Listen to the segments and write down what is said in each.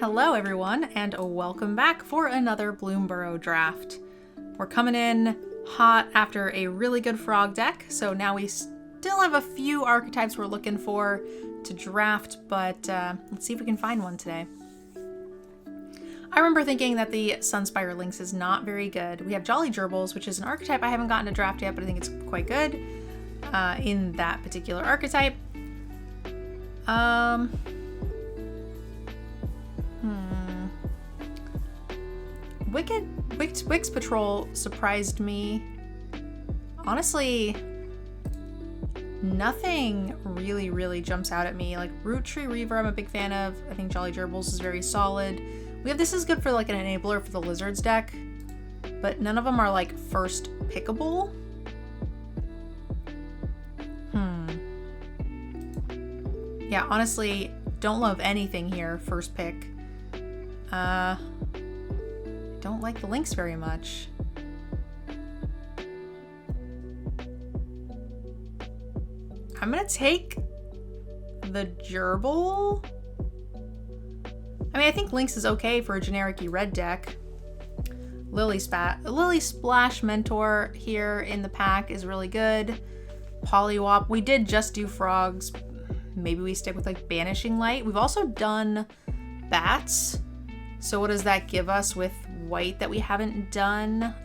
Hello everyone, and welcome back for another Bloomburrow draft. We're coming in hot after a really good frog deck, so now we still have a few archetypes we're looking for to draft, but let's see if we can find one today. I remember thinking that the Sunspire Lynx is not very good. We have Jolly Gerbils, which is an archetype I haven't gotten to draft yet, but I think it's quite good in that particular archetype. Wick's Patrol surprised me. Honestly, nothing really jumps out at me. Like Root Tree Reaver, I'm a big fan of. I think Jolly Gerbils is very solid. This is good for like an enabler for the Lizards deck, but none of them are like first pickable. Yeah, honestly, don't love anything here, first pick. Don't like the Lynx very much. I'm gonna take the Gerbil. I mean, I think Lynx is okay for a generic-y red deck. Lily Splash Mentor here in the pack is really good. Poliwhop. We did just do frogs. Maybe we stick with like Banishing Light. We've also done bats. So what does that give us with white that we haven't done?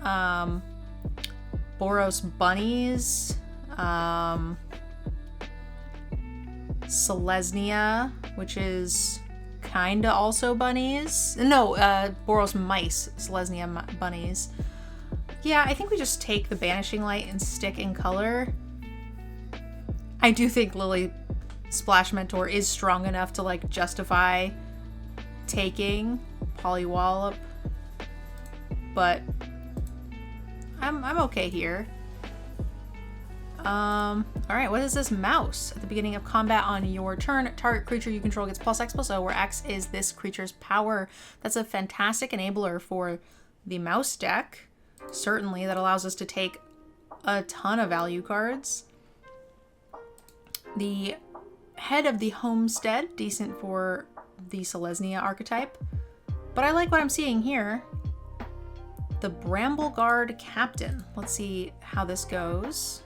Boros Bunnies. Selesnya, which is kinda also bunnies. No, Boros Mice, Selesnya bunnies. Yeah, I think we just take the Banishing Light and stick in color. I do think Lily Splash Mentor is strong enough to like justify taking Poliwhop, but I'm okay here. Alright, what is this mouse? At the beginning of combat on your turn, target creature you control gets +X/+0, where X is this creature's power. That's a fantastic enabler for the mouse deck. Certainly, that allows us to take a ton of value cards. The Head of the Homestead, decent for the Selesnya archetype. But I like what I'm seeing here. The Brambleguard Captain. Let's see how this goes.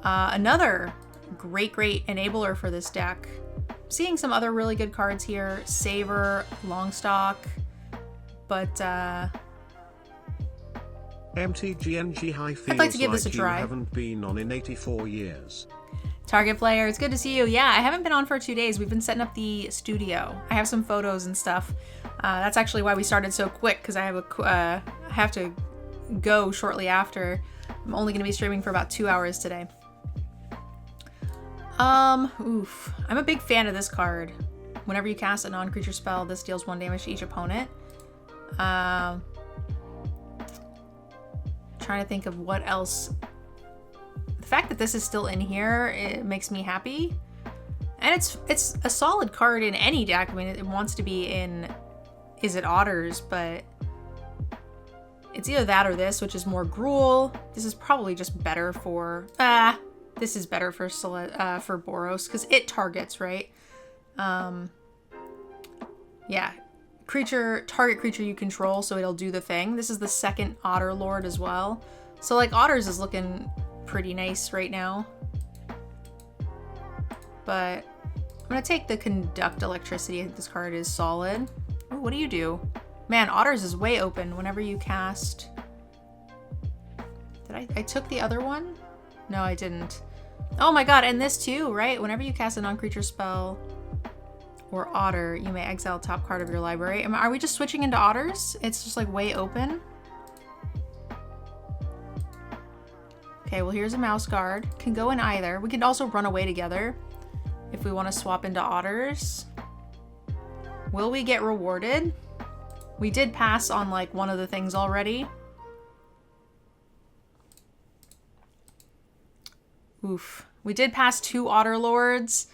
Another great enabler for this deck. Seeing some other really good cards here. Saver, Longstock, but Mtgnerdgirl I'd like to give this a try. You haven't been on in 84 years. Target player, it's good to see you. Yeah, I haven't been on for 2 days. We've been setting up the studio. I have some photos and stuff. That's actually why we started so quick, because I have to go shortly after. I'm only going to be streaming for about 2 hours today. I'm a big fan of this card. Whenever you cast a non-creature spell, this deals 1 damage to each opponent. Trying to think of what else. The fact that this is still in here, it makes me happy. And it's a solid card in any deck. I mean, it wants to be in Izzet Otters, but it's either that or this, which is more Gruul. This is probably just better for this is better for Boros because it targets, right? Yeah, target creature you control, so it'll do the thing. This is the second Otter Lord as well, so like Otters is looking pretty nice right now. But I'm gonna take the Conduct Electricity. I think this card is solid. Ooh, what do you do? Man, Otters is way open whenever you cast. Did I took the other one? No, I didn't. Oh my god, and this too, right? Whenever you cast a non-creature spell or Otter, you may exile top card of your library. Are we just switching into Otters? It's just like way open. Okay, well here's a Mouse Guard. Can go in either. We could also run away together if we want to swap into Otters. Will we get rewarded? We did pass on like one of the things already. Oof. We did pass 2 Otter Lords.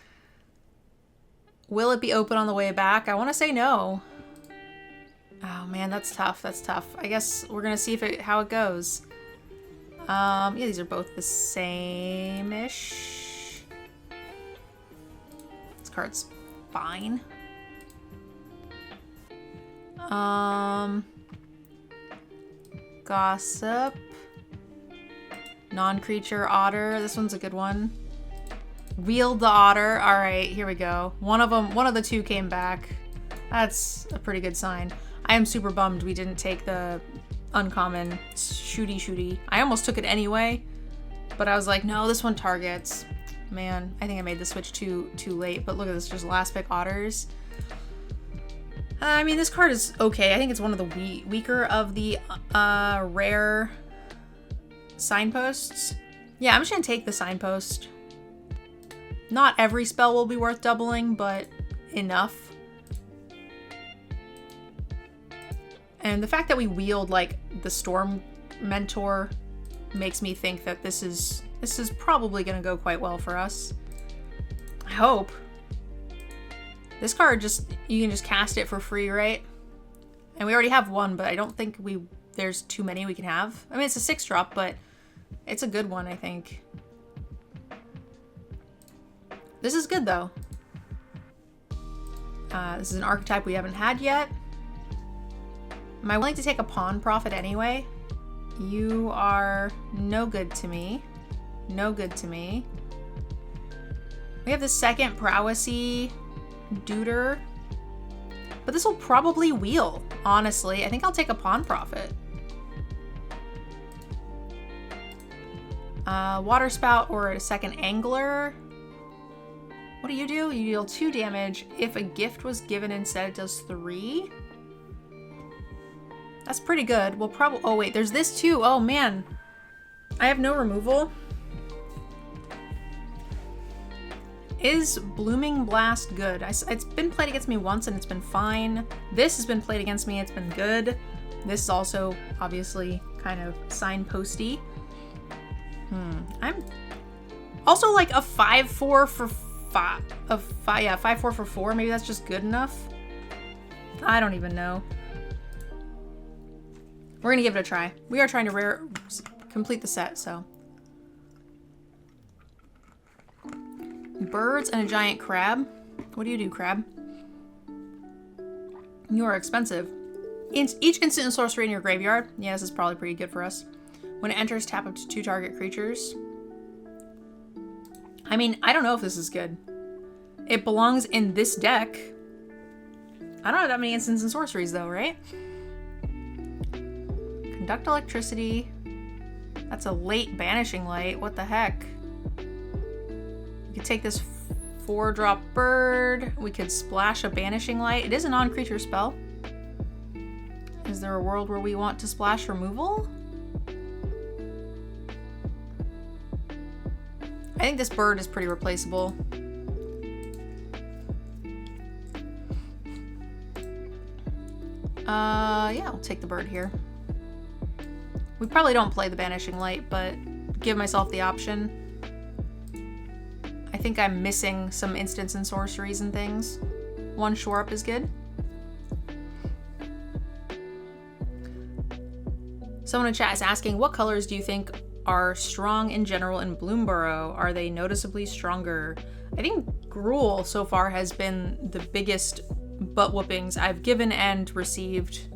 Will it be open on the way back? I want to say no. Oh man, that's tough. That's tough. I guess we're gonna see how it goes. Yeah, these are both the same-ish. This card's fine. Gossip. Non-creature otter. This one's a good one. Wield the otter. All right, here we go. One of the two came back. That's a pretty good sign. I am super bummed we didn't take the uncommon shooty. I almost took it anyway, but I was like, no, this one targets. Man, I think I made the switch too late, but look at this, just last pick otters. I mean, this card is okay. I think it's one of the weaker of the rare signposts. Yeah, I'm just gonna take the signpost. Not every spell will be worth doubling, but enough. And the fact that we wield like the Storm Mentor makes me think that this is probably gonna go quite well for us. I hope. This card you can just cast it for free, right? And we already have one, but I don't think there's too many we can have. I mean, it's a 6-drop, but it's a good one, I think. This is good, though. This is an archetype we haven't had yet. Am I willing to take a pawn profit anyway? You are no good to me. No good to me. We have the second prowessy duder. But this will probably wheel, honestly. I think I'll take a pawn profit. Water spout or a second angler. What do? You deal 2 damage. If a gift was given instead, it does 3. That's pretty good. We'll probably... Oh, wait. There's this, too. Oh, man. I have no removal. Is Blooming Blast good? It's been played against me once, and it's been fine. This has been played against me. It's been good. This is also, obviously, kind of signposty. I'm... Also, like, a 5-4 for 5... Yeah, 5-4 for 4. Maybe that's just good enough. I don't even know. We're gonna give it a try. We are trying to complete the set, so. Birds and a giant crab. What do you do, crab? You are expensive. Each instant and sorcery in your graveyard. Yeah, this is probably pretty good for us. When it enters, tap up to 2 target creatures. I mean, I don't know if this is good. It belongs in this deck. I don't have that many instants and sorceries, though, right? Conduct electricity. That's a late banishing light. What the heck? We could take this 4-drop bird. We could splash a banishing light. It is a non-creature spell. Is there a world where we want to splash removal? I think this bird is pretty replaceable. Yeah, I'll take the bird here. We probably don't play the Banishing Light, but give myself the option. I think I'm missing some instants and sorceries and things. 1 shore up is good. Someone in chat is asking, what colors do you think are strong in general in Bloomburrow? Are they noticeably stronger? I think Gruul so far has been the biggest butt whoopings I've given and received.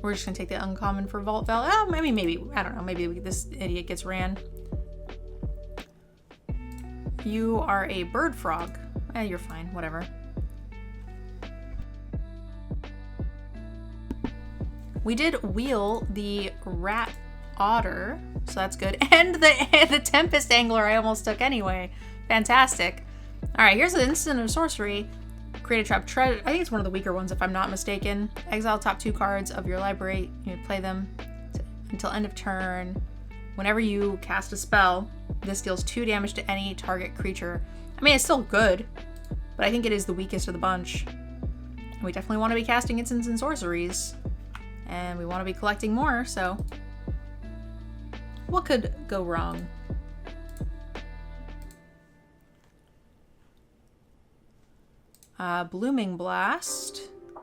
We're just gonna take the uncommon for Vault Val. Oh, maybe, I don't know, maybe this idiot gets ran. You are a bird frog. You're fine, whatever. We did wheel the rat otter, so that's good. And the Tempest Angler I almost took anyway. Fantastic. All right, here's an instant of sorcery. Create a trap treasure. I think it's one of the weaker ones if I'm not mistaken. Exile top 2 cards of your library. You play them until end of turn. Whenever you cast a spell, this deals 2 damage to any target creature. I mean, it's still good, but I think it is the weakest of the bunch. And we definitely want to be casting instants and sorceries. And we want to be collecting more, so what could go wrong? Blooming Blast. I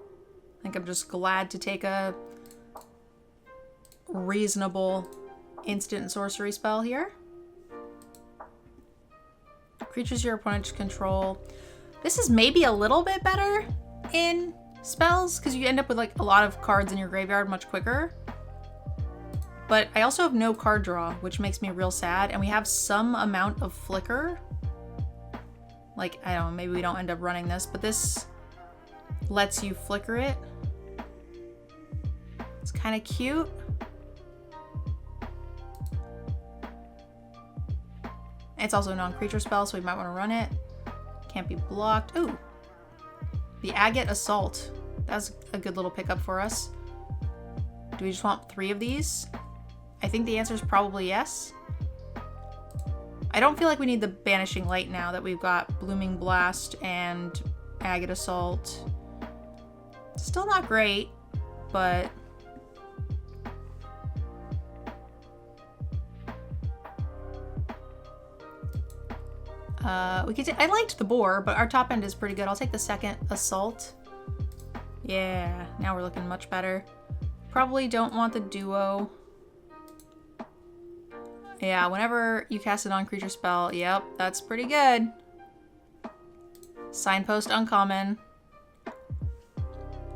think I'm just glad to take a reasonable instant and sorcery spell here. Creatures your opponents control. This is maybe a little bit better in spells because you end up with like a lot of cards in your graveyard much quicker. But I also have no card draw, which makes me real sad. And we have some amount of flicker. Like, I don't know, maybe we don't end up running this, but this lets you flicker it. It's kind of cute. It's also a non-creature spell, so we might want to run it. Can't be blocked. Ooh. The Agate Assault. That's a good little pickup for us. Do we just want 3 of these? I think the answer is probably yes. I don't feel like we need the Banishing Light now that we've got Blooming Blast and Agate Assault. Still not great, but... we could I liked the boar, but our top end is pretty good. I'll take the second Assault. Yeah, now we're looking much better. Probably don't want the duo. Yeah, whenever you cast a non-creature spell, yep, that's pretty good. Signpost uncommon.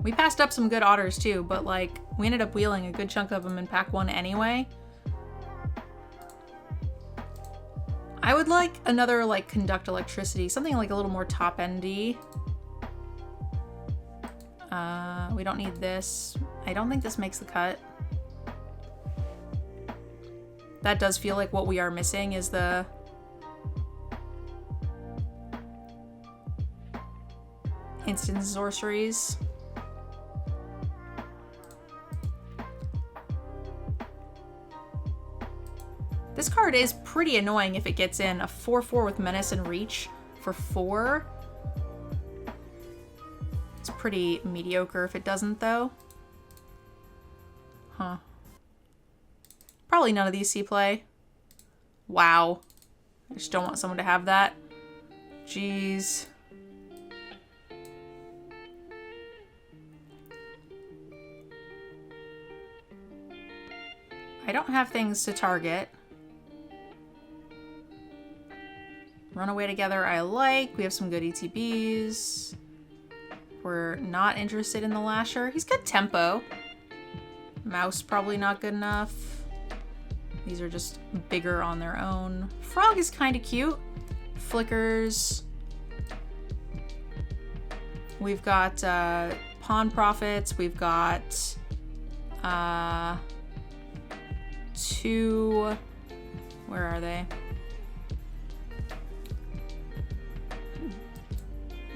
We passed up some good otters too, but like, we ended up wheeling a good chunk of them in pack 1 anyway. I would like another like Conduct Electricity, something like a little more top-endy. We don't need this. I don't think this makes the cut. That does feel like what we are missing is the instant sorceries. This card is pretty annoying if it gets in. A 4/4 with Menace and Reach for 4. It's pretty mediocre if it doesn't, though. Huh. Probably none of these see play. Wow. I just don't want someone to have that. Jeez. I don't have things to target. Runaway Together I like. We have some good ETBs. We're not interested in the Lasher. He's good tempo. Mouse probably not good enough. These are just bigger on their own. Frog is kind of cute. Flickers. We've got Pawn Prophets. We've got 2... Where are they?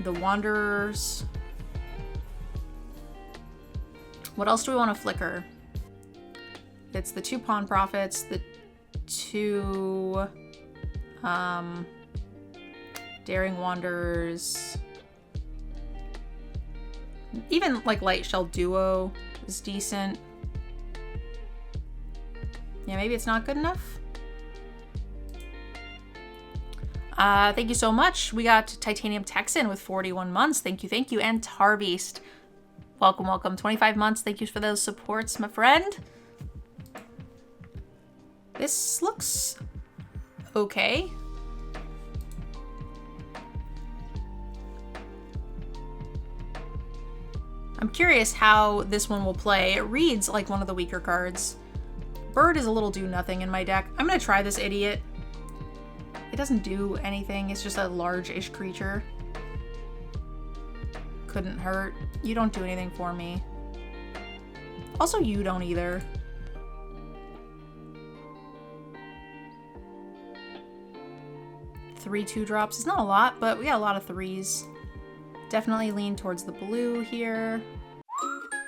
The Wanderers. What else do we want to flicker? It's the 2 Pawn Prophets, the 2 Daring Wanderers. Even like Light Shell Duo is decent. Yeah, maybe it's not good enough. Thank you so much. We got Titanium Texan with 41 months. Thank you, thank you. And Tarbeast. Welcome, welcome. 25 months. Thank you for those supports, my friend. This looks okay. I'm curious how this one will play. It reads like one of the weaker cards. Bird is a little do-nothing in my deck. I'm gonna try this idiot. It doesn't do anything. It's just a large-ish creature. Couldn't hurt. You don't do anything for me. Also, you don't either. Three 2-drops. It's not a lot, but we got a lot of 3s. Definitely lean towards the blue here.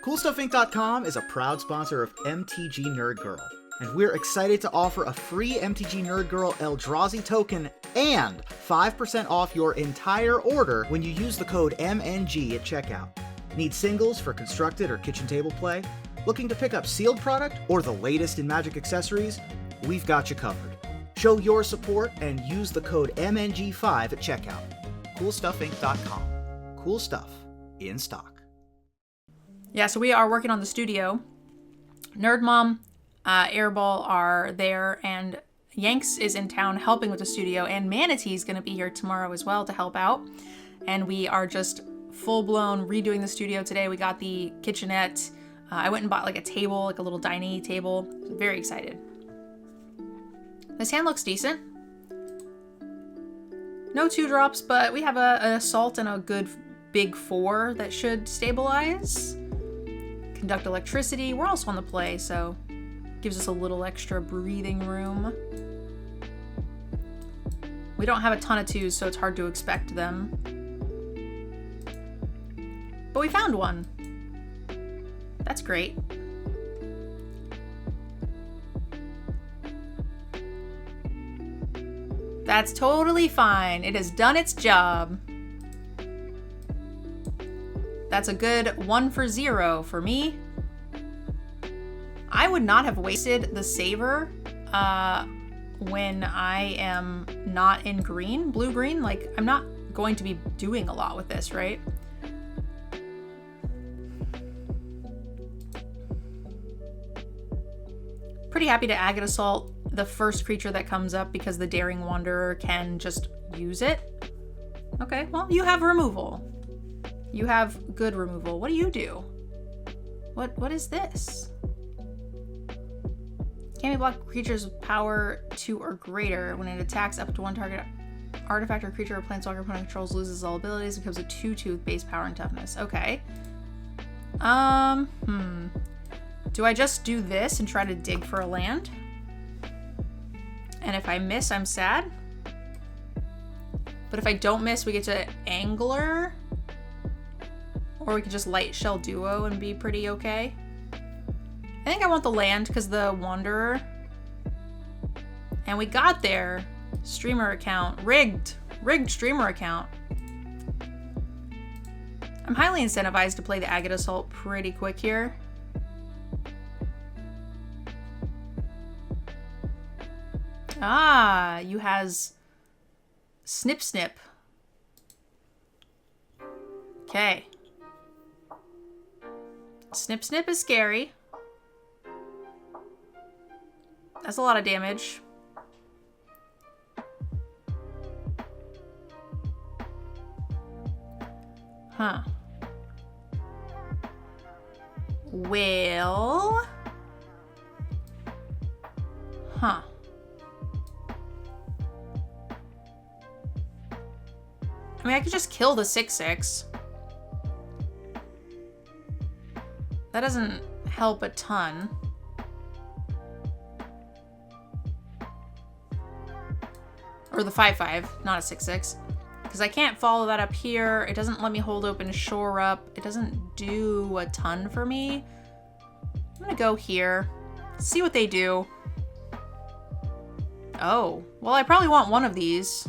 CoolStuffInc.com is a proud sponsor of Mtgnerdgirl, and we're excited to offer a free Mtgnerdgirl Eldrazi token and 5% off your entire order when you use the code MNG at checkout. Need singles for constructed or kitchen table play? Looking to pick up sealed product or the latest in Magic accessories? We've got you covered. Show your support and use the code MNG5 at checkout. CoolStuffInc.com. Cool stuff in stock. Yeah, so we are working on the studio. Nerd Mom, Airball are there, and Yanks is in town helping with the studio, and Manatee's going to be here tomorrow as well to help out. And we are just full-blown redoing the studio today. We got the kitchenette. I went and bought like a table, like a little dining table. Very excited. This hand looks decent. No 2-drops, but we have an assault and a good big 4 that should stabilize. Conduct electricity. We're also on the play, so gives us a little extra breathing room. We don't have a ton of 2s, so it's hard to expect them. But we found one. That's great. That's totally fine. It has done its job. That's a good 1 for 0 for me. I would not have wasted the saver when I am not in green, blue-green. Like, I'm not going to be doing a lot with this, right? Pretty happy to Agate Assault the first creature that comes up because the Daring Wanderer can just use it. Okay, well, you have removal. You have good removal. What do you do? What is this? Can be blocked creatures with power 2 or greater. When it attacks up to 1 target artifact or creature or planeswalker opponent controls loses all abilities, becomes a 2/2 with base power and toughness. Okay. Do I just do this and try to dig for a land? And if I miss, I'm sad. But if I don't miss, we get to Angler. Or we could just Light Shell Duo and be pretty okay. I think I want the land because the Wanderer. And we got there. Streamer account. Rigged streamer account. I'm highly incentivized to play the Agate Assault pretty quick here. Ah, you has Snip Snip. Okay. Snip Snip is scary. That's a lot of damage. Huh. Well. Huh. I mean, I could just kill the 6/6. That doesn't help a ton. Or the 5/5, not a 6/6. Because I can't follow that up here. It doesn't let me hold open Shore Up. It doesn't do a ton for me. I'm gonna go here. See what they do. Oh, well, I probably want one of these.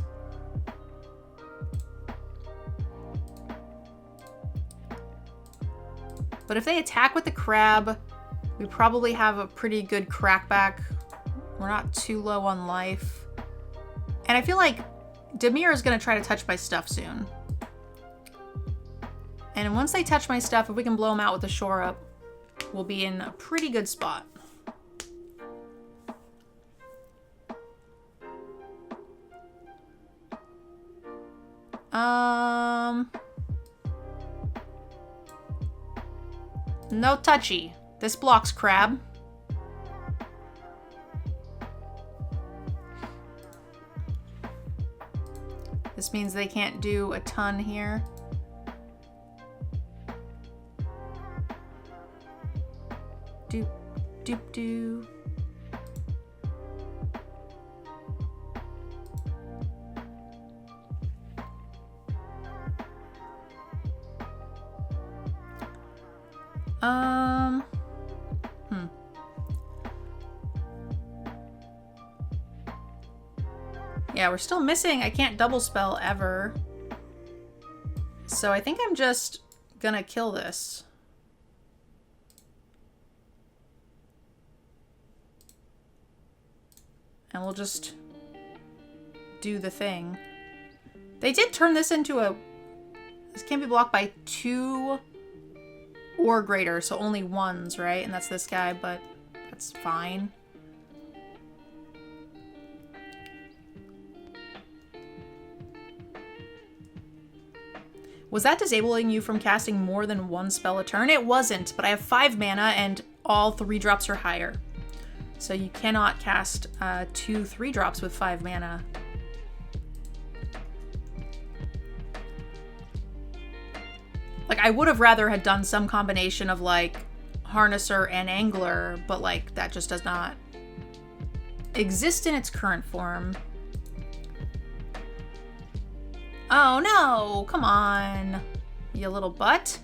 But if they attack with the crab, we probably have a pretty good crackback. We're not too low on life. And I feel like Dimir is going to try to touch my stuff soon. And once they touch my stuff, if we can blow them out with the Shore Up, we'll be in a pretty good spot. No touchy. This blocks crab. This means they can't do a ton here. Doop, doop, doo. Yeah, we're still missing. I can't double spell ever. So I think I'm just gonna kill this. And we'll just do the thing. They did turn this into a... This can't be blocked by 2 or greater, so only 1s, right? And that's this guy, but that's fine. Was that disabling you from casting more than one spell a turn? It wasn't, but I have 5 mana and all 3 drops or higher. So you cannot cast 2 3-drops with 5 mana. Like, I would have rather had done some combination of, like, Harnesser and Angler, but, like, that just does not exist in its current form. Oh, no! Come on, you little butt.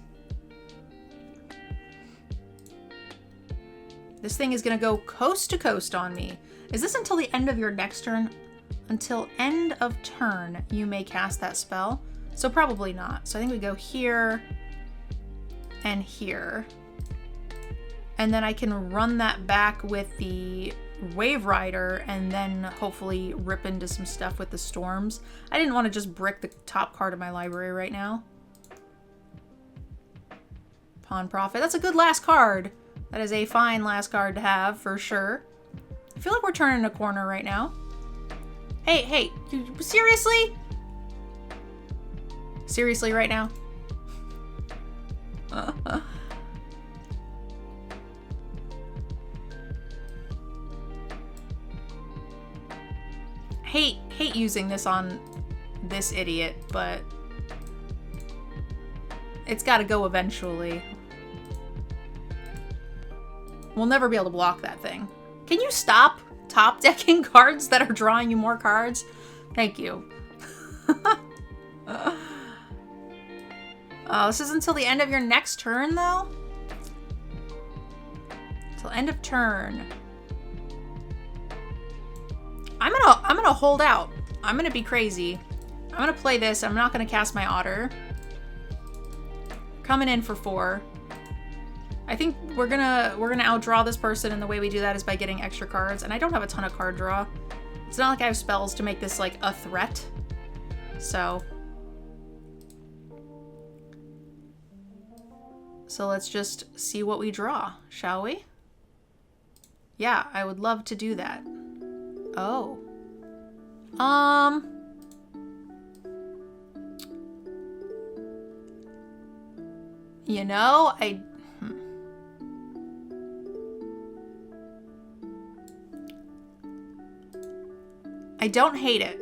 This thing is gonna go coast to coast on me. Is this until the end of your next turn? Until end of turn, you may cast that spell. So probably not. So I think we go here and here. And then I can run that back with the Wave Rider and then hopefully rip into some stuff with the storms. I didn't want to just brick the top card of my library right now. Pawn Prophet. That's a good last card. That is a fine last card to have for sure. I feel like we're turning a corner right now. Hey, you seriously? Seriously right now? Hate using this on this idiot, but it's got to go eventually. We'll never be able to block that thing. Can you stop top decking cards that are drawing you more cards? Thank you. Oh, this is until the end of your next turn, though? Till end of turn. I'm gonna hold out. I'm gonna be crazy. I'm gonna play this. I'm not gonna cast my Otter. Coming in for 4. I think we're gonna outdraw this person, and the way we do that is by getting extra cards. And I don't have a ton of card draw. It's not like I have spells to make this like a threat. So let's just see what we draw, shall we? Yeah, I would love to do that. Oh. You know, I don't hate it.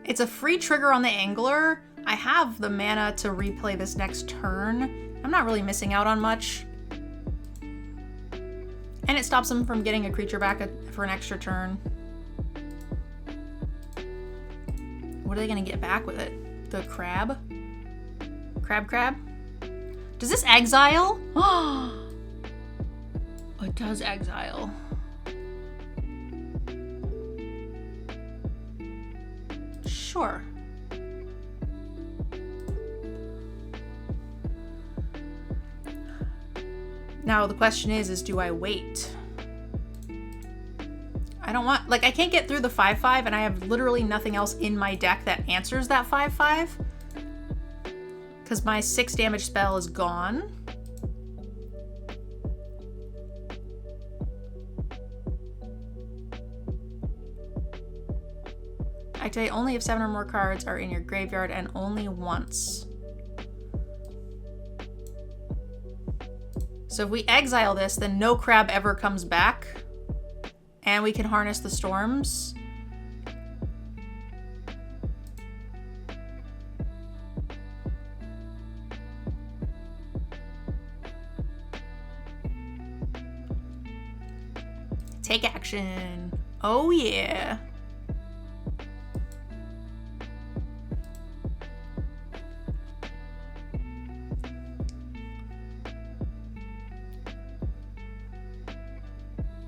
It's a free trigger on the Angler. I have the mana to replay this next turn. I'm not really missing out on much. And it stops them from getting a creature back for an extra turn. What are they gonna get back with it? The crab? Crab? Does this exile? Oh, it does exile. Sure. Now the question is do I wait? I don't want, like, I can't get through the 5/5 and I have literally nothing else in my deck that answers that 5/5. Because my 6 damage spell is gone. Activate only if 7 or more cards are in your graveyard and only once. So if we exile this, then no crab ever comes back. And we can harness the storms. Take action. Oh yeah.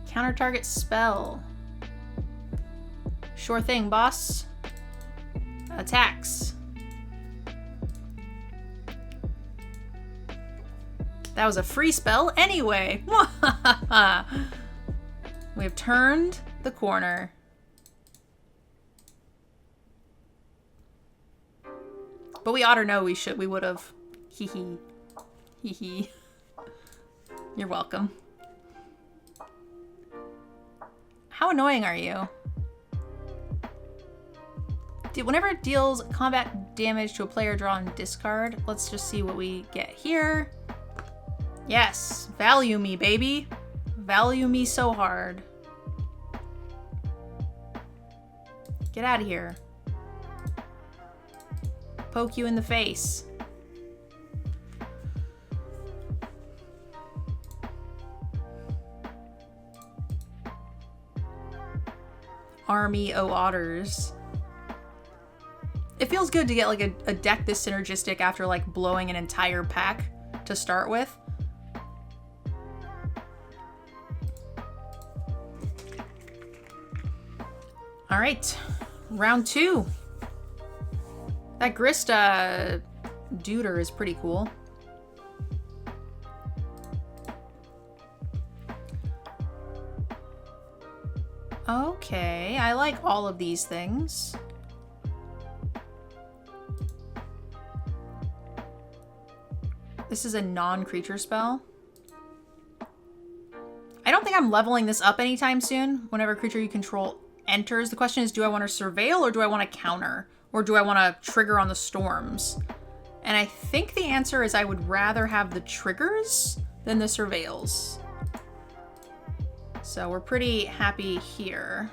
Counter target spell. Sure thing, boss. Attacks. That was a free spell anyway. We have turned the corner. But we ought to know we would have. Hee hee. Hee hee. You're welcome. How annoying are you? Whenever it deals combat damage to a player, draw and discard. Let's just see what we get here. Yes, value me, baby. Value me so hard. Get out of here. Poke you in the face. Army o otters. It feels good to get like a deck this synergistic after like blowing an entire pack to start with. All right, round 2. That Grista duder is pretty cool. Okay, I like all of these things. This is a non-creature spell. I don't think I'm leveling this up anytime soon. Whenever a creature you control enters, the question is, do I want to surveil or do I want to counter? Or do I want to trigger on the storms? And I think the answer is I would rather have the triggers than the surveils. So we're pretty happy here.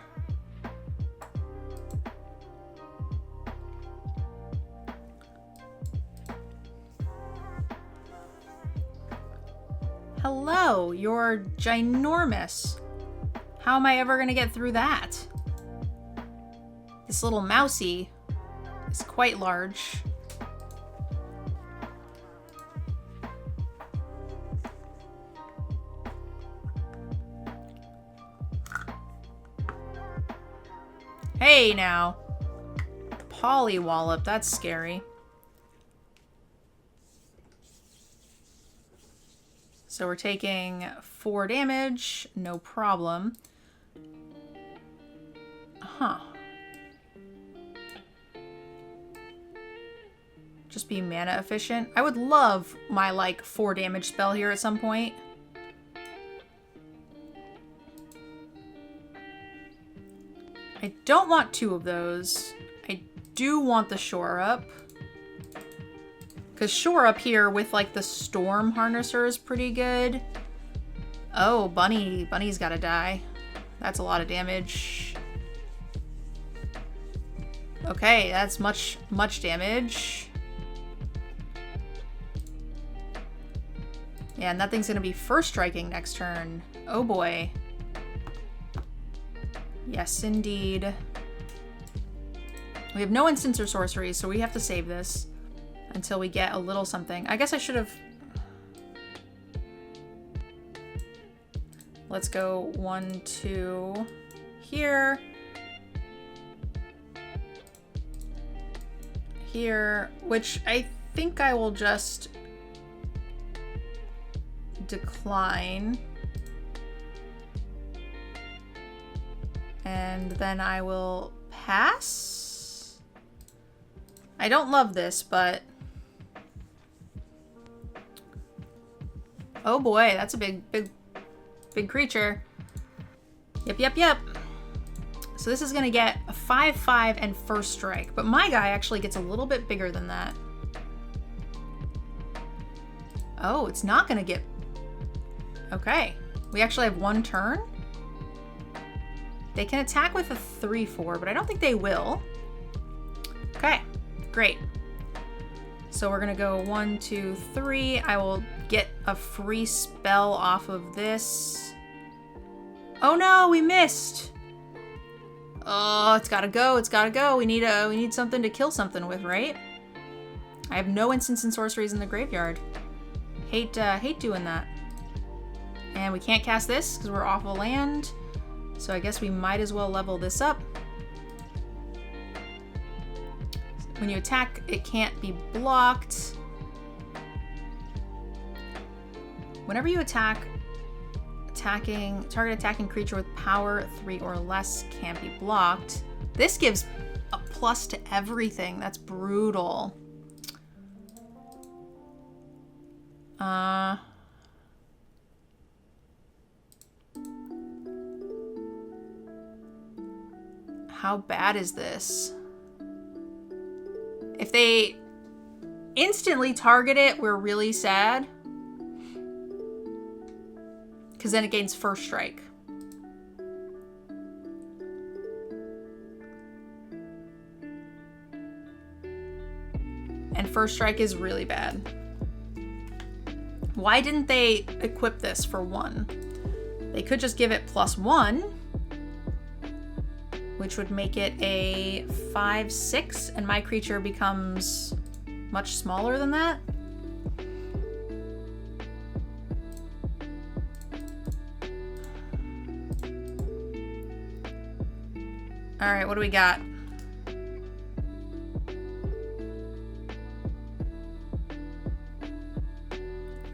Hello, you're ginormous. How am I ever gonna get through that? This little mousey is quite large. Hey now. Polywallop, that's scary. So we're taking 4 damage, no problem. Huh. Just be mana efficient. I would love my like 4 damage spell here at some point. I don't want 2 of those. I do want the Shore Up. Because Shore Up here with like the Storm Harnesser is pretty good. Oh, Bunny's gotta die. That's a lot of damage. Okay, that's much damage. Yeah, and that thing's gonna be first striking next turn. Oh boy. Yes, indeed. We have no instants or sorceries, so we have to save this until we get a little something. I guess I should have... Let's go 1, 2 here. Here, which I think I will just decline. And then I will pass. I don't love this, but... Oh boy, that's a big creature. Yep. So this is gonna get a 5/5 and first strike, but my guy actually gets a little bit bigger than that. Oh, it's not gonna get... Okay. We actually have 1 turn. They can attack with a 3/4, but I don't think they will. Okay, great. So we're gonna go 1, 2, 3. I will get a free spell off of this. Oh no, we missed. Oh, it's gotta go. We need something to kill something with, right? I have no instants and sorceries in the graveyard. Hate doing that. And we can't cast this because we're off a land. So I guess we might as well level this up. When you attack, it can't be blocked. Whenever you target attacking creature with power 3 or less can't be blocked. This gives a plus to everything. That's brutal. How bad is this? If they instantly target it, we're really sad. Because then it gains first strike. And first strike is really bad. Why didn't they equip this for 1? They could just give it +1, which would make it a 5/6, and my creature becomes much smaller than that. All right, what do we got?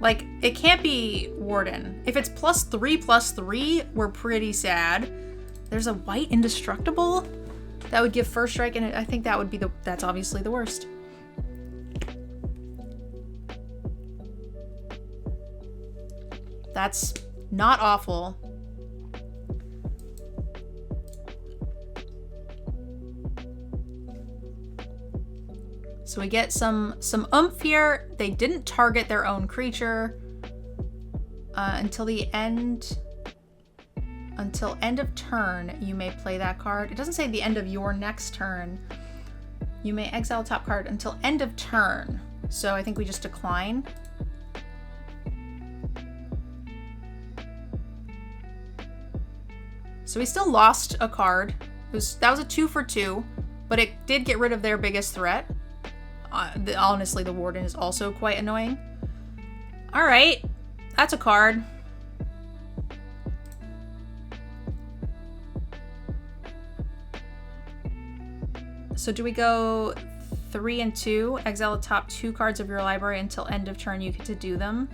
Like, it can't be Warden. If it's +3/+3, we're pretty sad. There's a white indestructible that would give first strike, and I think that would be that's obviously the worst. That's not awful. So we get some oomph here. They didn't target their own creature until end of turn. You may play that card. It doesn't say the end of your next turn. You may exile top card until end of turn. So I think we just decline. So we still lost a card. That was a 2 for 2, but it did get rid of their biggest threat. Honestly, the Warden is also quite annoying. All right, that's a card. So do we go 3 and 2? Exile the top 2 cards of your library until end of turn. You get to do them.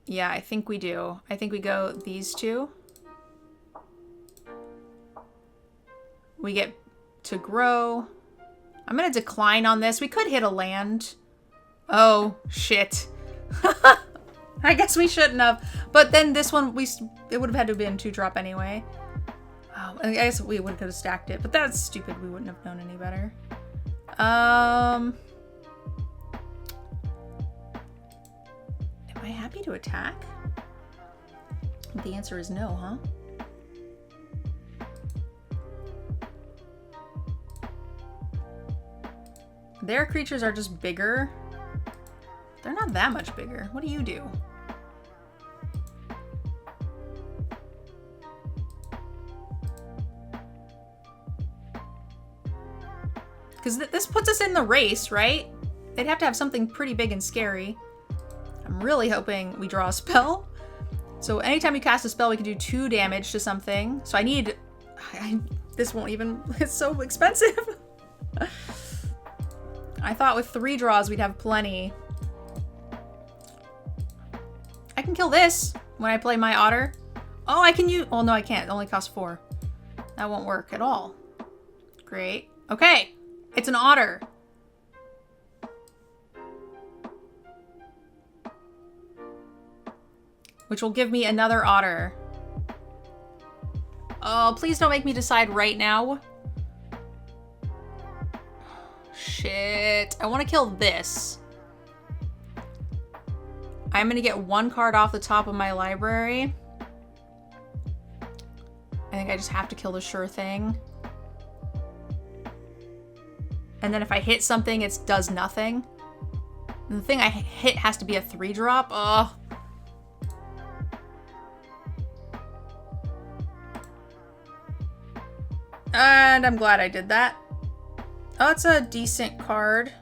Yeah, I think we do. I think we go these 2. We get to grow. I'm gonna decline on this. We could hit a land. Oh, shit. I guess we shouldn't have. But then this one, it would have had to have been 2-drop anyway. Oh, I guess we would have stacked it, but that's stupid. We wouldn't have known any better. Am I happy to attack? The answer is no, huh? Their creatures are just bigger. They're not that much bigger. What do you do? Because this puts us in the race, right? They'd have to have something pretty big and scary. I'm really hoping we draw a spell. So anytime we cast a spell, we can do 2 damage to something. So this won't even, it's so expensive. I thought with 3 draws we'd have plenty. I can kill this when I play my Otter. Oh, I can use... Oh, no, I can't. It only costs 4. That won't work at all. Great. Okay. It's an Otter. Which will give me another Otter. Oh, please don't make me decide right now. Shit. I want to kill this. I'm going to get 1 card off the top of my library. I think I just have to kill the sure thing. And then if I hit something, it does nothing. And the thing I hit has to be a 3-drop. Oh. And I'm glad I did that. Oh, it's a decent card.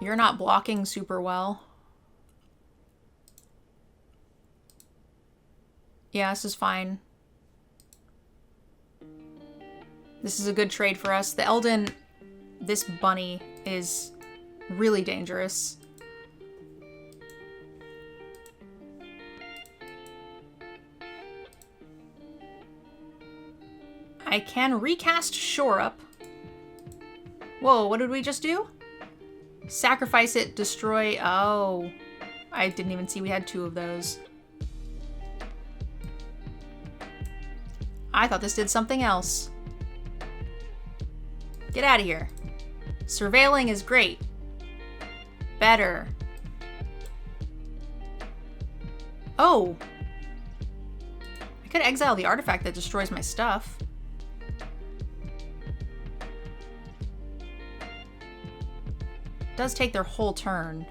You're not blocking super well. Yeah, this is fine. This is a good trade for us. The Eldin, this bunny is really dangerous. I can recast Shore Up. Whoa, what did we just do? Sacrifice it, destroy. Oh, I didn't even see we had 2 of those. I thought this did something else. Get out of here. Surveilling is great. Better. Oh. I could exile the artifact that destroys my stuff. It does take their whole turn.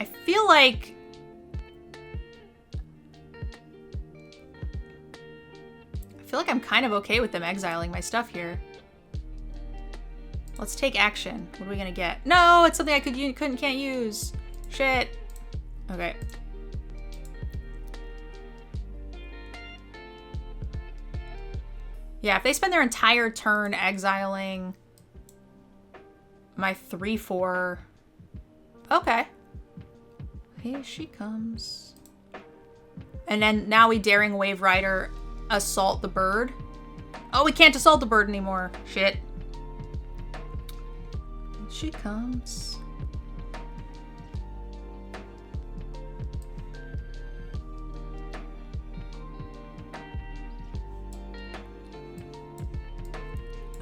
I feel like I'm kind of okay with them exiling my stuff here. Let's take action. What are we gonna get? No, it's something I can't use. Shit. Okay. Yeah, if they spend their entire turn exiling my 3/4. Okay. Here she comes. And then now we Daring Wave Rider assault the bird. Oh, we can't assault the bird anymore. Shit. Here she comes.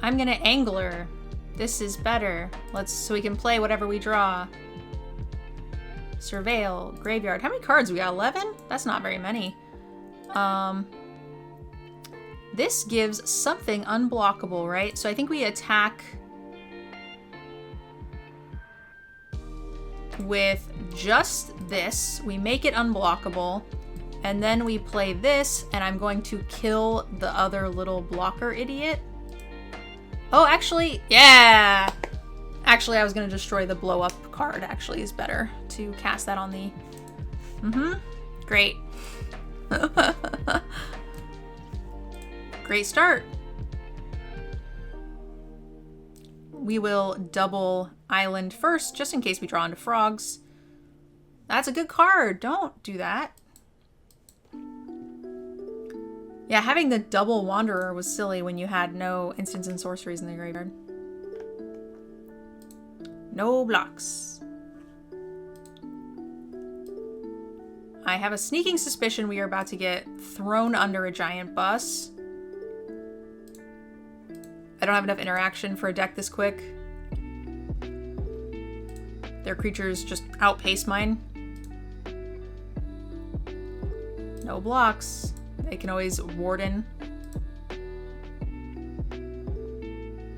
I'm gonna Angler. This is better. So we can play whatever we draw. Surveil, Graveyard. How many cards we got? 11? That's not very many. This gives something unblockable, right? So I think we attack with just this. We make it unblockable. And then we play this, and I'm going to kill the other little blocker idiot. Oh, actually, yeah! Actually, I was going to destroy the blow up card. Actually, is better to cast that on the... Great. Great start. We will double Island first, just in case we draw into frogs. That's a good card. Don't do that. Yeah, having the double Wanderer was silly when you had no instants and sorceries in the graveyard. No blocks. I have a sneaking suspicion we are about to get thrown under a giant bus. I don't have enough interaction for a deck this quick. Their creatures just outpace mine. No blocks. They can always Warden.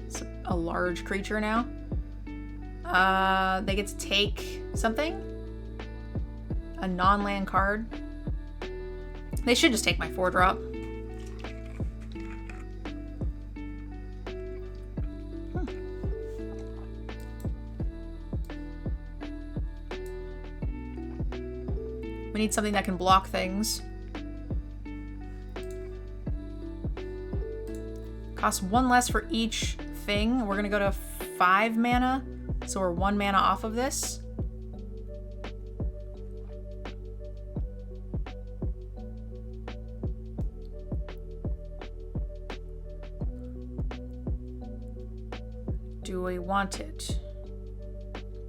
It's a large creature now. They get to take something. A non-land card. They should just take my 4-drop. We need something that can block things. Costs 1 less for each thing. We're gonna go to 5 mana. So we're 1 mana off of this. Do we want it?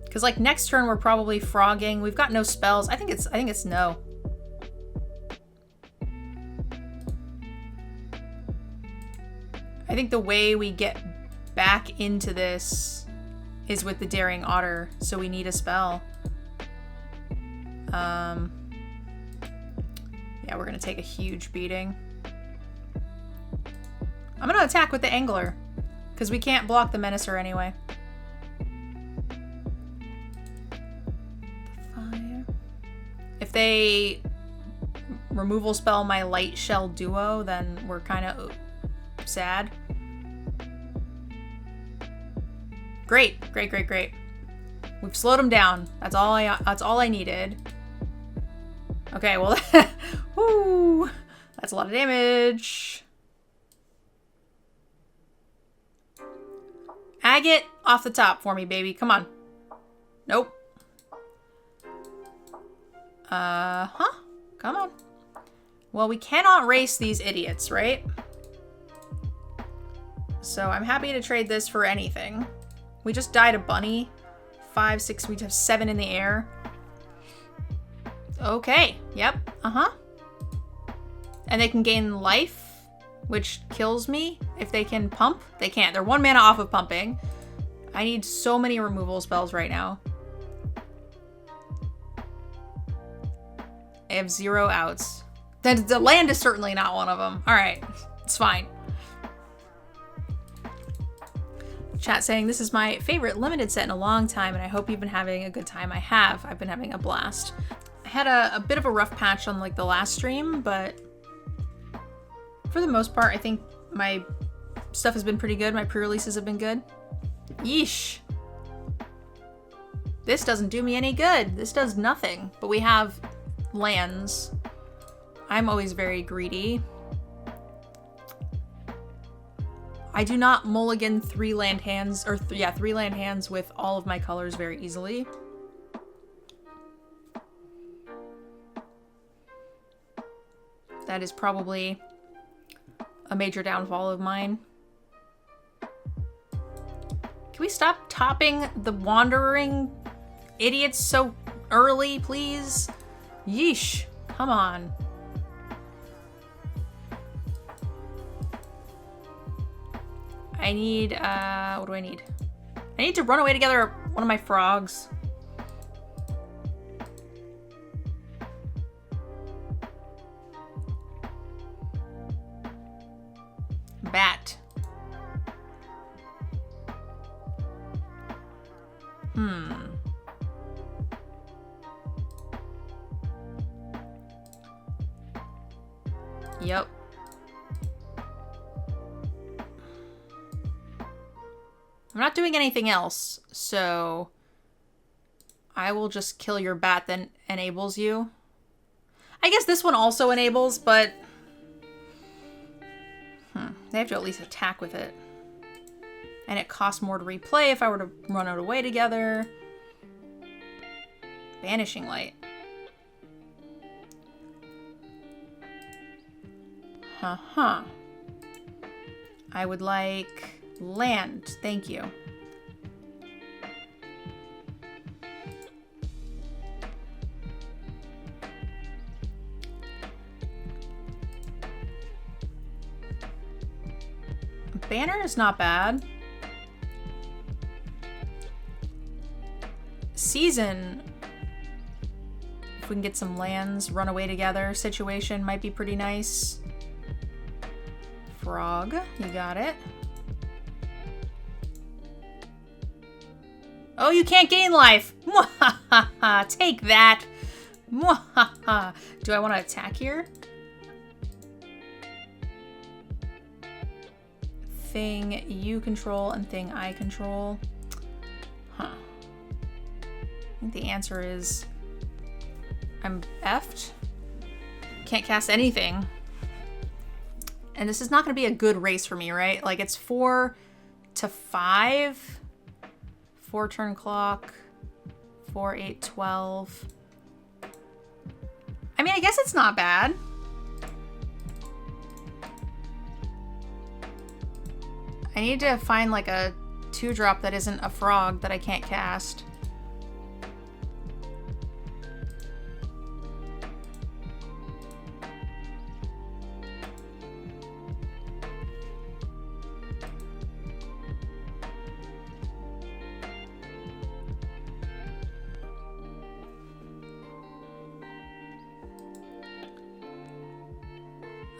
Because like next turn we're probably frogging. We've got no spells. I think it's no. I think the way we get back into this is with the Daring Otter, so we need a spell. Yeah, we're gonna take a huge beating. I'm gonna attack with the Angler, because we can't block the Menacer anyway. Fire. If they removal spell my Light Shell Duo, then we're kind of sad. Great, great, great, great. We've slowed them down. That's all I needed. Okay, well, woo, that's a lot of damage. Agate off the top for me, baby. Come on. Nope. Come on. Well, we cannot race these idiots, right? So I'm happy to trade this for anything. We just died a bunny. 5, 6, we have 7 in the air. Okay, yep, uh-huh. And they can gain life, which kills me. If they can pump, they can't. They're 1 mana off of pumping. I need so many removal spells right now. I have 0 outs. The land is certainly not one of them. All right, it's fine. Chat saying, this is my favorite limited set in a long time, and I hope you've been having a good time. I have. I've been having a blast. I had a bit of a rough patch on like the last stream, but for the most part, I think my stuff has been pretty good. My pre-releases have been good. Yeesh. This doesn't do me any good. This does nothing. But we have lands. I'm always very greedy. I do not mulligan 3 land hands, or 3 land hands with all of my colors very easily. That is probably a major downfall of mine. Can we stop topping the wandering idiots so early, please? Yeesh. Come on. I need, what do I need? I need to run away together one of my frogs. Bat. Yep. I'm not doing anything else, so I will just kill your bat that enables you. I guess this one also enables, but they have to at least attack with it. And it costs more to replay if I were to run it away together. Banishing Light. Huh. I would like land. Thank you. Banner is not bad. Season, if we can get some lands, run away together situation might be pretty nice. Frog, you got it. Oh, you can't gain life. Take that. Do I want to attack here? Thing you control and thing I control. Huh. I think the answer is I'm effed. Can't cast anything. And this is not going to be a good race for me, right? Like, it's 4 to 5. 4 turn clock. 4, 8, 12. I mean, I guess it's not bad. I need to find like a 2-drop that isn't a frog that I can't cast.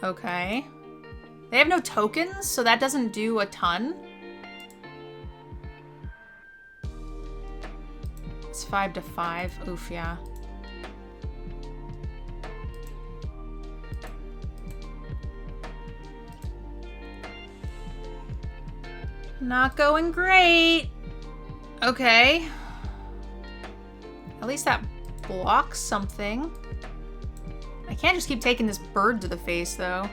Okay. They have no tokens, so that doesn't do a ton. It's 5 to 5. Oof, yeah. Not going great. Okay. At least that blocks something. I can't just keep taking this bird to the face, though.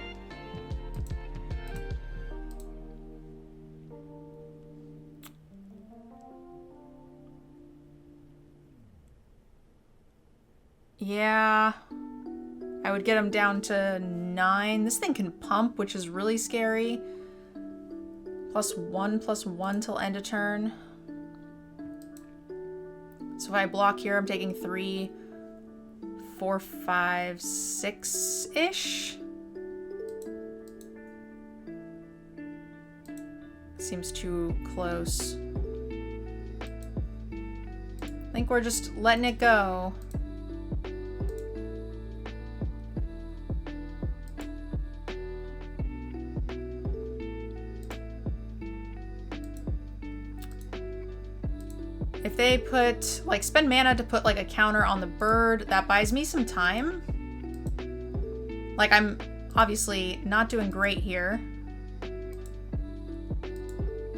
Yeah. I would get him down to 9. This thing can pump, which is really scary. +1/+1 till end of turn. So if I block here, I'm taking 3, 4, 5, 6-ish. Seems too close. I think we're just letting it go. If they put, like, spend mana to put, like, a counter on the bird, that buys me some time. Like, I'm obviously not doing great here.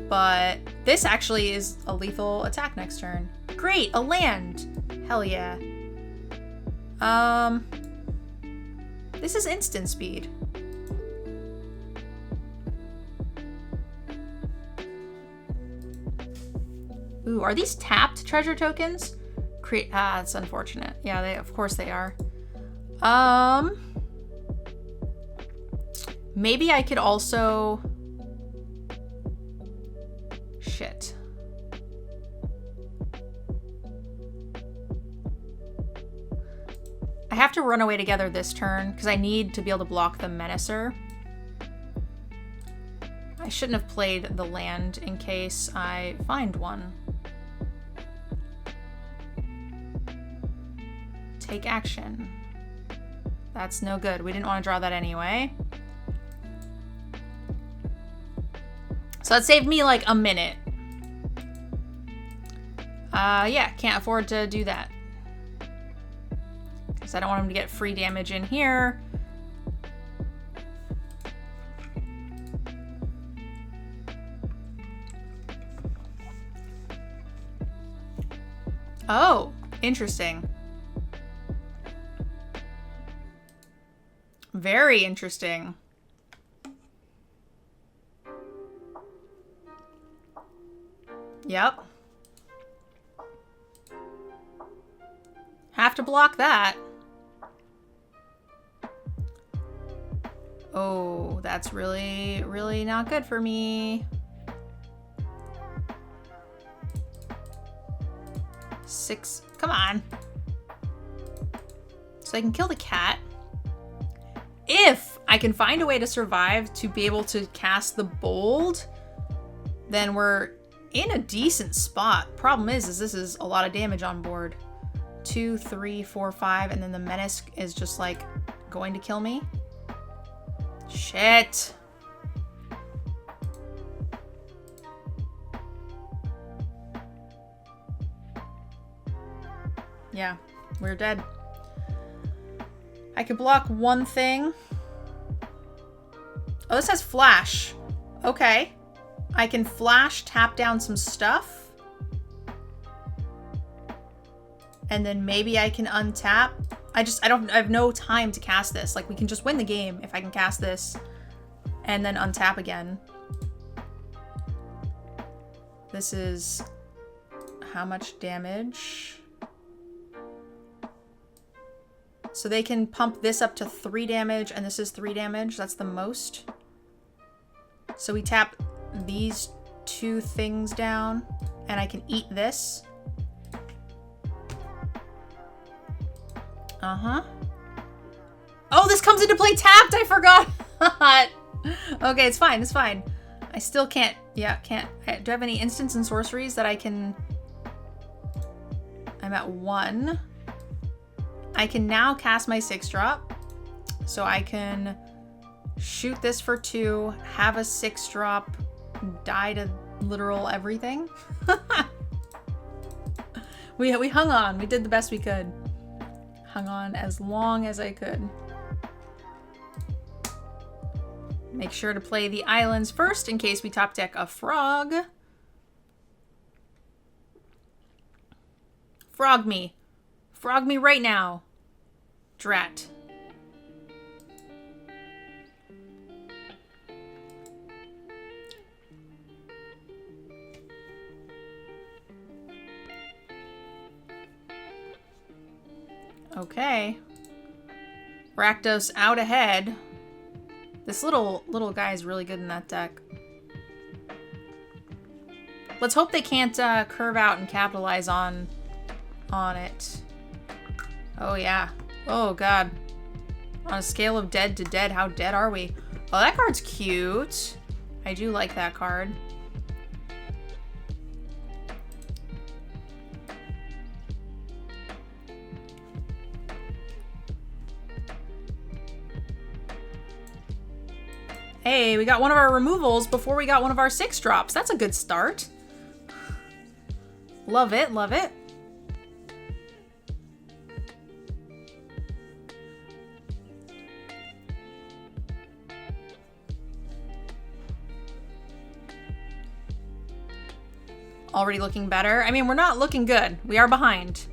But this actually is a lethal attack next turn. Great, a land. Hell yeah. This is instant speed. Ooh, are these tapped treasure tokens? That's unfortunate. Yeah, of course they are. Maybe I could also... Shit. I have to run away together this turn because I need to be able to block the Menacer. I shouldn't have played the land in case I find one. Take action. That's no good. We didn't want to draw that anyway. So that saved me like a minute. Yeah, can't afford to do that. Because I don't want him to get free damage in here. Oh, interesting. Very interesting. Yep. Have to block that. Oh, that's really, really not good for me. 6. Come on. So I can kill the cat. If I can find a way to survive to be able to cast the bold, then we're in a decent spot. Problem is this is a lot of damage on board. 2, 3, 4, 5, and then the menace is just like going to kill me. Shit. Yeah, we're dead. I could block one thing. Oh, this has flash. Okay. I can flash, tap down some stuff. And then maybe I can untap. I have no time to cast this. Like, we can just win the game if I can cast this and then untap again. This is how much damage? So they can pump this up to 3 damage, and this is 3 damage. That's the most. So we tap these 2 things down, and I can eat this. Uh-huh. Oh, this comes into play tapped! I forgot! Okay, it's fine, it's fine. I still can't... Yeah, can't... Do I have any instants and sorceries that I can... I'm at 1. I can now cast my 6-drop. So I can shoot this for 2, have a 6-drop, die to literal everything. We hung on. We did the best we could. Hung on as long as I could. Make sure to play the islands first in case we top deck a frog. Frog me. Frog me right now. Drat. Okay. Rakdos out ahead. This little guy is really good in that deck. Let's hope they can't curve out and capitalize on on it. Oh, yeah. Oh, God. On a scale of dead to dead, how dead are we? Oh, that card's cute. I do like that card. Hey, we got one of our removals before we got one of our 6-drops. That's a good start. Love it, love it. Already looking better. I mean, we're not looking good. We are behind.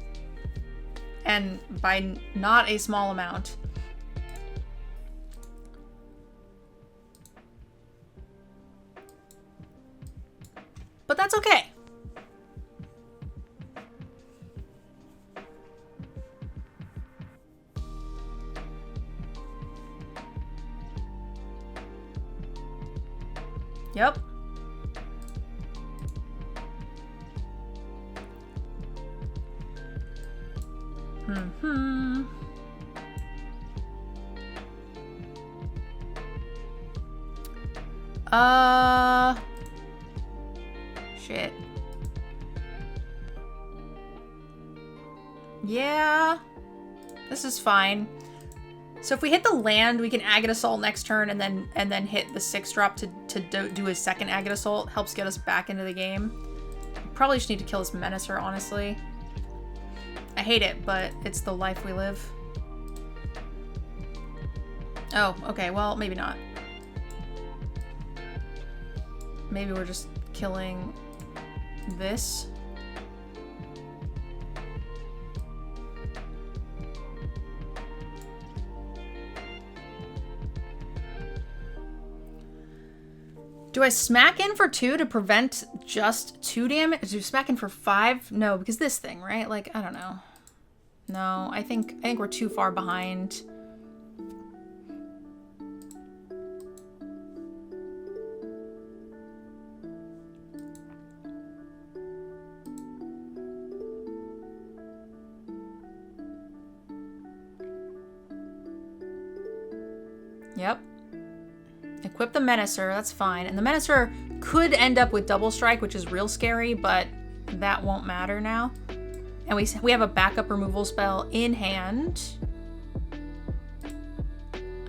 And by not a small amount. But that's okay. Yep. Shit. Yeah. This is fine. So if we hit the land, we can Agate Assault next turn and then hit the 6-drop to do his second Agate Assault. Helps get us back into the game. Probably just need to kill this Menacer, honestly. I hate it, but it's the life we live. Oh, okay, well, maybe not. Maybe we're just killing this. Do I smack in for 2 to prevent just 2 damage? Do I smack in for 5? No, because this thing, right? Like, I don't know. No, I think we're too far behind. Yep. Equip the Menacer, that's fine. And the Menacer could end up with double strike, which is real scary, but that won't matter now. And we have a backup removal spell in hand.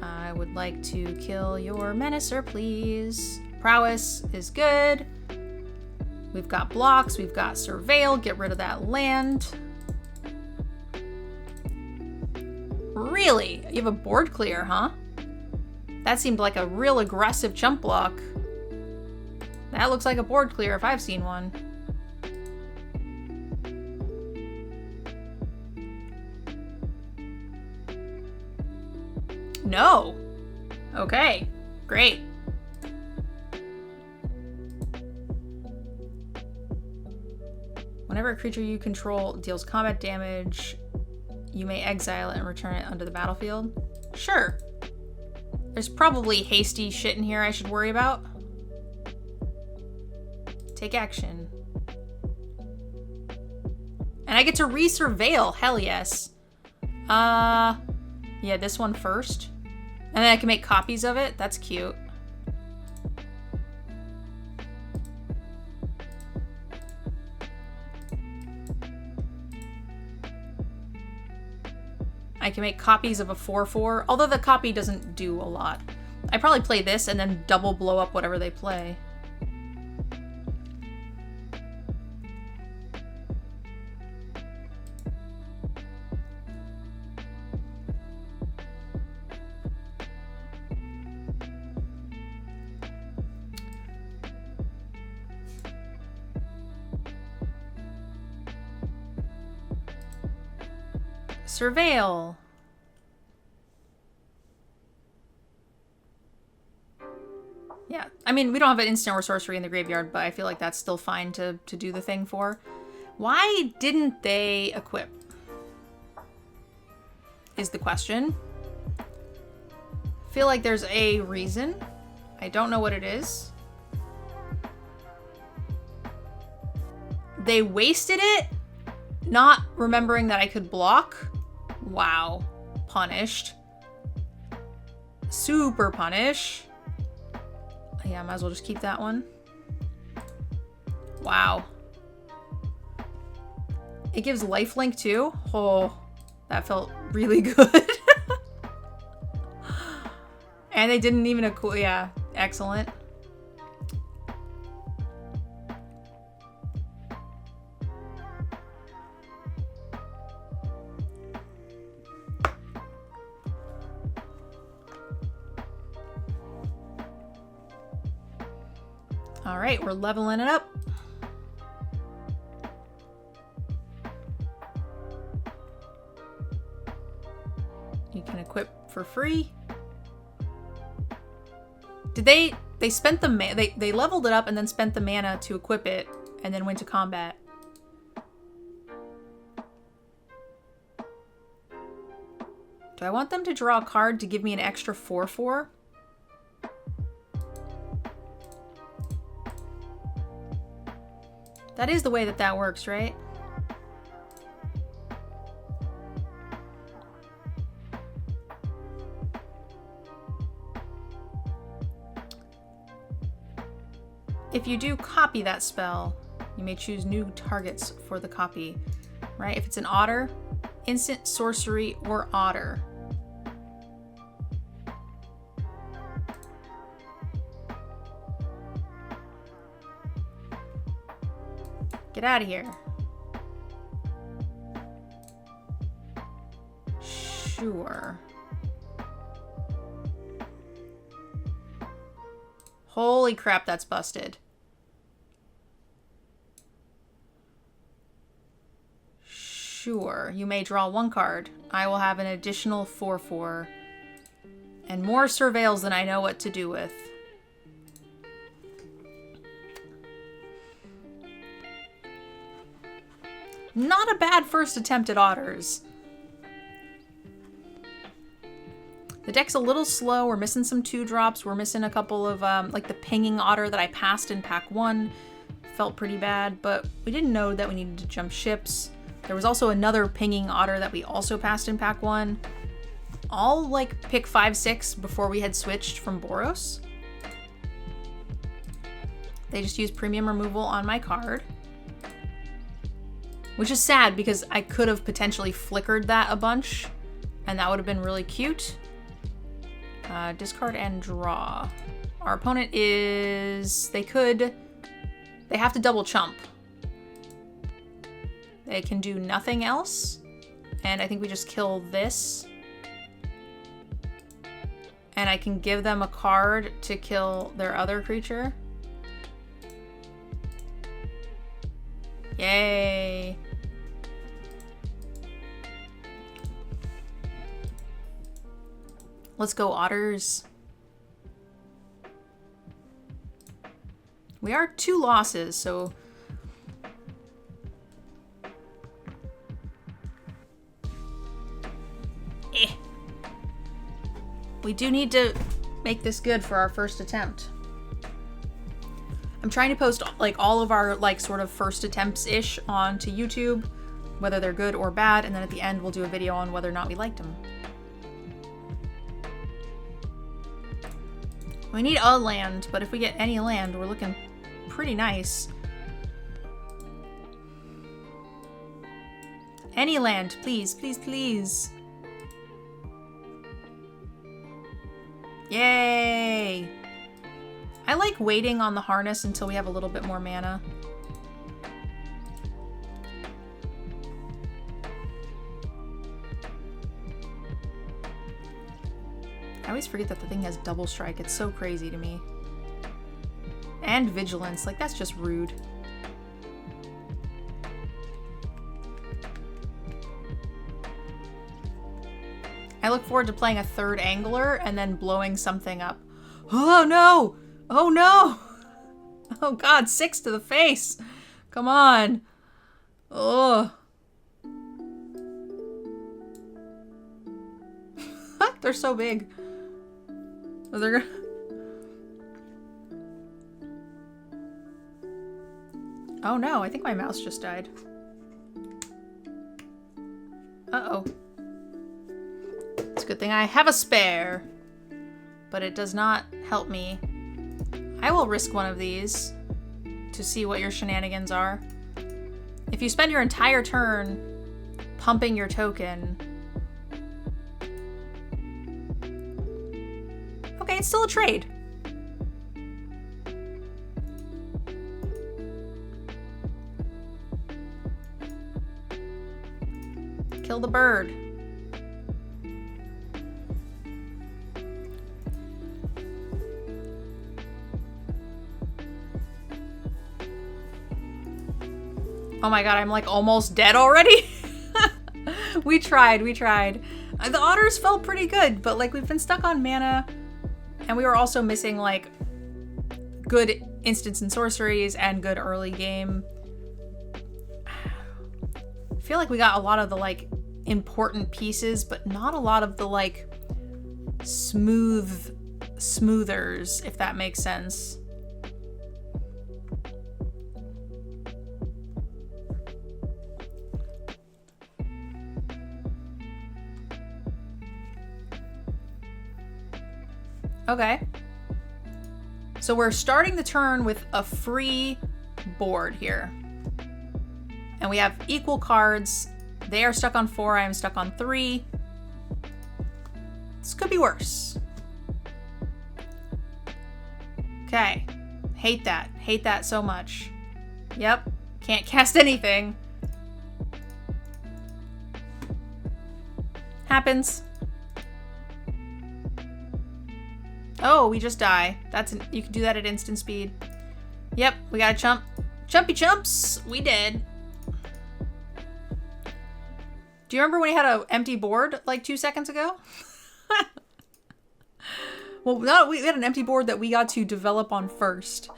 I would like to kill your Menacer, please. Prowess is good. We've got blocks, we've got Surveil, get rid of that land. Really? You have a board clear, huh? That seemed like a real aggressive chump block. That looks like a board clear if I've seen one. No. Okay, great. Whenever a creature you control deals combat damage, you may exile it and return it onto the battlefield. Sure. There's probably hasty shit in here I should worry about. Take action. And I get to re-surveil. Hell yes. Yeah, this one first. And then I can make copies of it. That's cute. I can make copies of a 4/4, although the copy doesn't do a lot. I probably play this and then double blow up whatever they play. Surveil. Yeah, I mean, we don't have an instant or sorcery in the graveyard, but I feel like that's still fine to do the thing for. Why didn't they equip? Is the question. Feel like there's a reason. I don't know what it is. They wasted it Not remembering that I could block. Wow. Punished. Super punish. Yeah, might as well just keep that one. Wow. It gives lifelink too. Oh, that felt really good. And they didn't even yeah, excellent. All right, we're leveling it up. You can equip for free. Did they spent the they leveled it up and then spent the mana to equip it and then went to combat. Do I want them to draw a card to give me an extra 4/4? That is the way that that works, right? If you do copy that spell, you may choose new targets for the copy, right? If it's an otter, instant, sorcery, or otter. Get out of here. Sure. Holy crap, that's busted. Sure, you may draw one card. I will have an additional 4/4 and more surveils than I know what to do with. Not a bad first attempt at otters. The deck's a little slow. We're missing some 2-drops. We're missing a couple of, like the pinging otter that I passed in pack 1. Felt pretty bad, but we didn't know that we needed to jump ships. There was also another pinging otter that we also passed in pack 1. All like pick 5/6 before we had switched from Boros. They just used premium removal on my card. Which is sad because I could have potentially flickered that a bunch and that would have been really cute. Discard and draw. Our opponent is... They have to double chump. They can do nothing else. And I think we just kill this. And I can give them a card to kill their other creature. Yay. Let's go, otters. We are 2 losses, so... We do need to make this good for our first attempt. I'm trying to post like all of our like sort of first attempts-ish onto YouTube, whether they're good or bad, and then at the end we'll do a video on whether or not we liked them. We need a land, but if we get any land, we're looking pretty nice. Any land, please, please, please. Yay! I like waiting on the harness until we have a little bit more mana. I always forget that the thing has double strike. It's so crazy to me. And vigilance. Like, that's just rude. I look forward to playing a 3rd angler and then blowing something up. Oh no! Oh no! Oh god, 6 to the face! Come on! Ugh. They're so big. Oh, they're gonna... Oh no, I think my mouse just died. Uh-oh. It's a good thing I have a spare, but it does not help me. I will risk one of these to see what your shenanigans are. If you spend your entire turn pumping your token... Okay, it's still a trade. Kill the bird. Oh my god, I'm like almost dead already. We tried. The otters felt pretty good, but like we've been stuck on mana, and we were also missing like good instants and sorceries and good early game. I feel like we got a lot of the like important pieces, but not a lot of the like smoothers, if that makes sense. Okay. So we're starting the turn with a free board here. And we have equal cards. They are stuck on 4, I am stuck on 3. This could be worse. Okay. Hate that. Hate that so much. Yep. Can't cast anything. Happens. Oh, we just die. You can do that at instant speed. Yep, we gotta chump. Chumpy chumps! We did. Do you remember when we had an empty board like 2 seconds ago? Well, no, we had an empty board that we got to develop on first.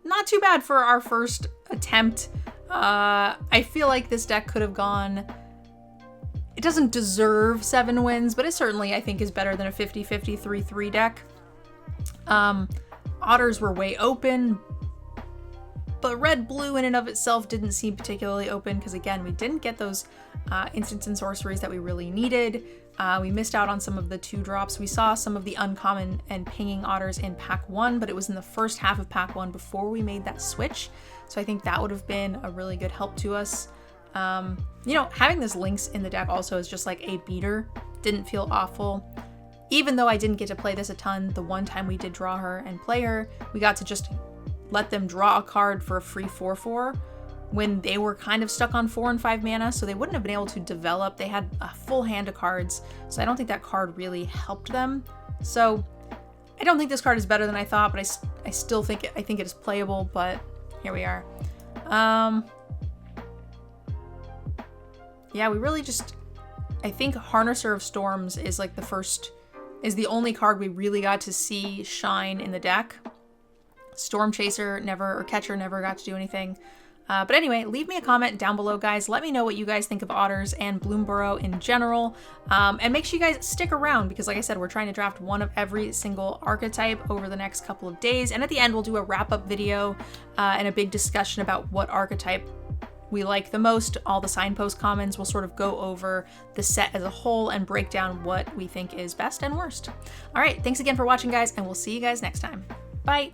Not too bad for our first attempt. I feel like this deck could have gone... It doesn't deserve 7 wins, but it certainly, I think, is better than a 50-50 3-3 deck. Otters were way open, but red-blue in and of itself didn't seem particularly open because, again, we didn't get those instants and sorceries that we really needed. We missed out on some of the 2-drops. We saw some of the uncommon and pinging otters in pack 1, but it was in the first half of pack 1 before we made that switch. So I think that would have been a really good help to us. You know, having this Lynx in the deck also is just like a beater. Didn't feel awful. Even though I didn't get to play this a ton, the one time we did draw her and play her, we got to just let them draw a card for a free 4/4 when they were kind of stuck on 4 and 5 mana, so they wouldn't have been able to develop. They had a full hand of cards, so I don't think that card really helped them. So I don't think this card is better than I thought, but I still think it is playable, but here we are. Yeah, we really just... I think Harnesser of Storms is like is the only card we really got to see shine in the deck. Storm Chaser or Catcher never got to do anything. But anyway, leave me a comment down below, guys. Let me know what you guys think of Otters and Bloomburrow in general. And make sure you guys stick around because, like I said, we're trying to draft one of every single archetype over the next couple of days. And at the end, we'll do a wrap-up video and a big discussion about what archetype we like the most. All the signpost commons will sort of go over the set as a whole and break down what we think is best and worst. All right, thanks again for watching, guys, and we'll see you guys next time. Bye!